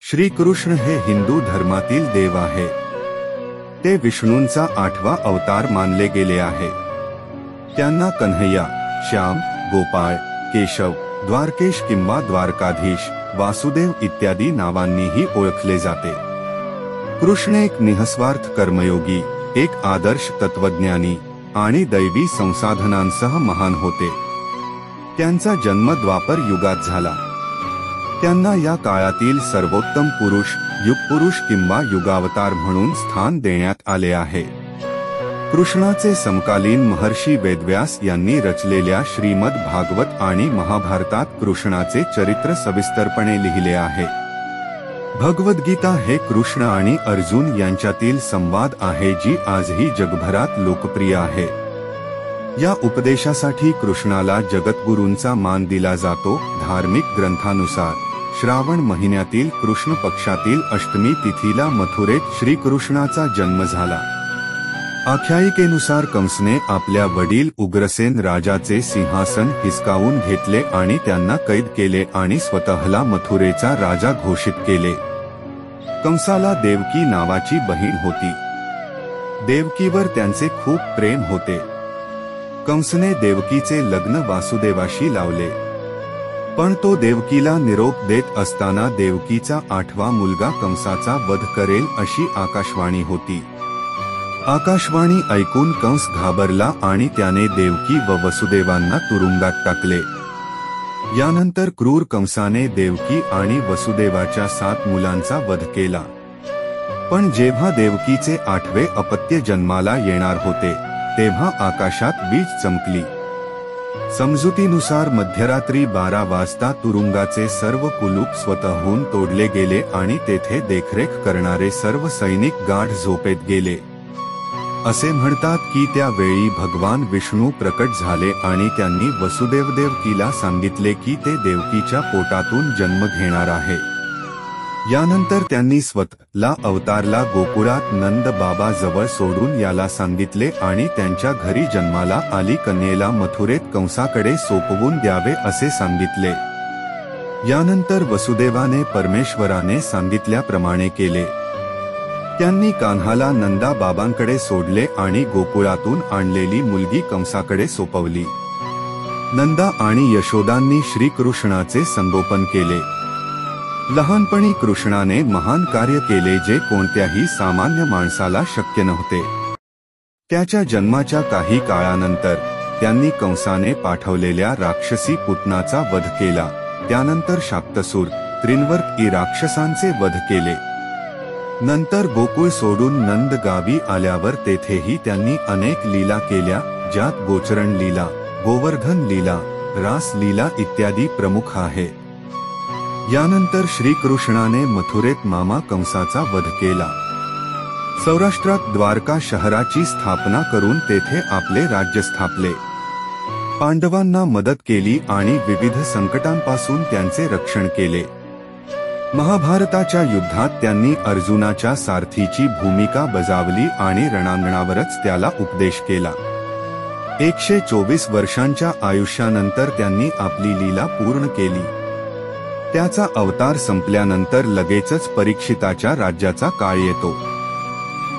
श्रीकृष्ण हे हिंदू धर्मातील देव आहे। ते विष्णूंचा 8वा अवतार मानले गेले आहे। त्यांना कन्हैया, श्याम, गोपाळ, केशव, द्वारकेश किंवा द्वारकाधीश, वासुदेव इत्यादी नावांनीही ओळखले जाते। कृष्ण एक निःस्वार्थ कर्मयोगी, एक आदर्श तत्वज्ञानी आणि दैवी संसाधनांसह महान होते। त्यांचा जन्म द्वापर युगात झाला। त्यांना या काळातील सर्वोत्तम पुरुष, युगपुरुष किंवा युगावतार म्हणून स्थान देण्यात आले आहे। कृष्णाचे समकालीन महर्षी वेदव्यास यांनी रचलेल्या श्रीमद भागवत आणि महाभारतात कृष्णाचे चरित्र सविस्तरपणे लिहिले आहे। भगवद्गीता हे कृष्ण आणि अर्जुन यांच्यातील संवाद आहे, जी आजही जगभरात लोकप्रिय आहे। या उपदेशासाठी कृष्णाला जगद्गुरूंचा मान दिला जातो। धार्मिक ग्रंथानुसार श्रावण महिन्यातील कृष्ण पक्षातील अष्टमी तिथीला मथुरेत श्रीकृष्णाचा जन्म झाला। आख्यायिकेनुसार कंसने आपल्या वडील उग्रसेन राजाचे सिंहासन हिसकावून घेतले आणि त्यांना कैद केले आणि स्वतःला मथुरेचा राजा घोषित केले। कंसाला देवकी नावाची बहीण होती। देवकीवर त्यांचे खूप प्रेम होते। कंसने देवकीचे लग्न वासुदेवाशी लावले, पण तो देवकीला निरोप देत असताना देवकीचा 8वा मुलगा कंसाचा वध करेल अशी आकाशवाणी होती। आकाशवाणी ऐकून कंस घाबरला आणि त्याने देवकी व वसुदेवांना तुरुंगात टाकले। यानंतर क्रूर कंसाने देवकी आणि वसुदेवाच्या 7 मुलांचा वध केला। पण जेव्हा देवकीचे 8वे अपत्य जन्माला येणार होते, तेव्हा आकाशात वीज चमकली। समजुतीनुसार मध्यरात्री 12 वाजता तुरुंगाचे सर्व कुलूप स्वतःहून तोडले गेले आणि तेथे देखरेख करणारे सर्व सैनिक गाढ झोपेत गेले। असे म्हणतात की त्यावेळी भगवान विष्णू प्रकट झाले आणि त्यांनी वसुदेव देवकीला सांगितले की ते देवकीच्या पोटातून जन्म घेणार आहे। यानंतर त्यांनी स्वतःला अवतारला गोकुळात नंद बाबा जवळ सोडून याला सांगितले आणि त्यांच्या घरी जन्माला आली कन्येला मथुरेत कंसाकडे सोपवून द्यावे असे सांगितले। यानंतर वसुदेवाने परमेश्वराने सांगितल्याप्रमाणे केले। त्यांनी कान्हाला नंदा बाबांकडे सोडले आणि गोकुळातून आणलेली मुलगी कंसाकडे सोपवली। नंदा आणि यशोदांनी श्रीकृष्णाचे संगोपन केले। लहानपणी कृष्णाने महान कार्य केले जे कोणत्याही सामान्य माणसाला शक्य नव्हते। त्याच्या जन्माच्या काही काळानंतर त्यांनी कंसाने पाठवलेल्या राक्षसी पुतनाचा वध केला। त्यानंतर शाक्तासूर, त्रिनवर्त ई राक्षसांचे वध केले। नंतर गोकुळ सोडून नंद गावी आल्यावर तेथेही त्यांनी अनेक लीला केल्या, ज्यात गोचरण लीला, गोवर्धन लीला, रास लीला इत्यादी प्रमुख आहे। यानंतर श्रीकृष्णाने मथुरेत मामा कंसाचा वध केला। सौराष्ट्रात द्वारका शहराची स्थापना करून तेथे आपले राज्य स्थापले। पांडवांना मदत केली आणि विविध संकटांपासून त्यांचे रक्षण केले। महाभारताच्या युद्धात त्यांनी अर्जुनाच्या सारथीची भूमिका बजावली आणि रणांगणावरच त्याला उपदेश केला। 124 वर्षांच्या आयुष्यानंतर त्यांनी आपली लीला पूर्ण केली। त्याचा अवतार संपल्यानंतर लगेचच परीक्षिताच्या राज्याचा काळ येतो।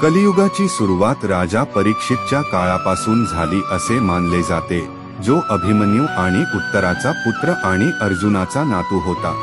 कलियुगाची सुरुवात राजा परीक्षितच्या काळापासून झाली असे मानले जाते, जो अभिमन्यू आणि उत्तराचा पुत्र आणि अर्जुनाचा नातू होता।